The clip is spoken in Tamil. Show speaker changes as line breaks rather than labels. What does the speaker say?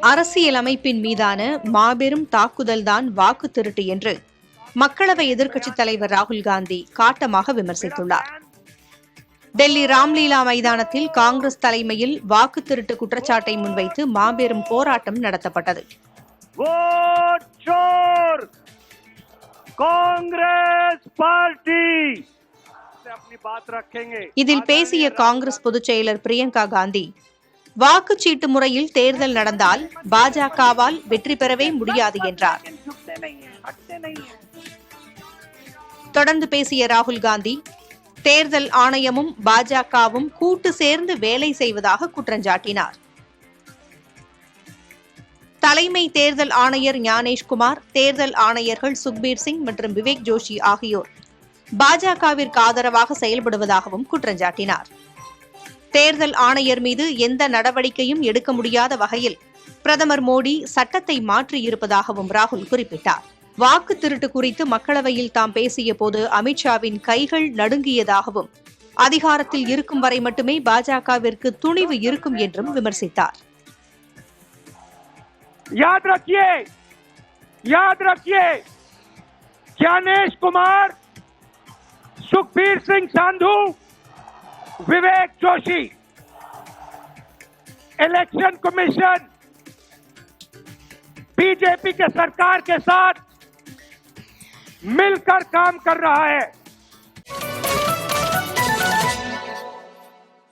அரசியலமைப்பின் மீதான மாபெரும் தாக்குதல்தான் வாக்கு திருட்டு என்று மக்களவை எதிர்க்கட்சித் தலைவர் ராகுல் காந்தி காட்டமாக விமர்சித்துள்ளார். டெல்லி ராம்லீலா மைதானத்தில் காங்கிரஸ் தலைமையில் வாக்கு திருட்டு குற்றச்சாட்டை முன்வைத்து மாபெரும் போராட்டம் நடத்தப்பட்டது. இதில் பேசிய காங்கிரஸ் பொதுச் செயலர் பிரியங்கா காந்தி, வாக்குச்சீட்டு முறையில் தேர்தல் நடந்தால் பாஜகவால் வெற்றி பெறவே முடியாது என்றார். தொடர்ந்து பேசிய ராகுல் காந்தி, தேர்தல் ஆணையமும் பாஜகவும் கூட்டு சேர்ந்து வேலை செய்வதாக குற்றஞ்சாட்டினார். தலைமை தேர்தல் ஆணையர் ஞானேஷ்குமார், தேர்தல் ஆணையர்கள் சுக்பீர் சிங் மற்றும் விவேக் ஜோஷி ஆகியோர் பாஜகவிற்கு ஆதரவாக செயல்படுவதாகவும் குற்றஞ்சாட்டினார். தேர்தல் ஆணையர் மீது எந்த நடவடிக்கையும் எடுக்க முடியாத வகையில் பிரதமர் மோடி சட்டத்தை மாற்றியிருப்பதாகவும் ராகுல் குறிப்பிட்டார். வாக்கு திருட்டு குறித்து மக்களவையில் தாம் பேசிய போது அமித்ஷாவின் கைகள் நடுங்கியதாகவும், அதிகாரத்தில் இருக்கும் வரை மட்டுமே பாஜகவிற்கு துணிவு இருக்கும் என்றும் விமர்சித்தார்.
याद रखिए Gyanesh Kumar, Sukhbir Singh Sandhu, Vivek Joshi, election commission BJP के सरकार के साथ मिलकर काम कर रहा है।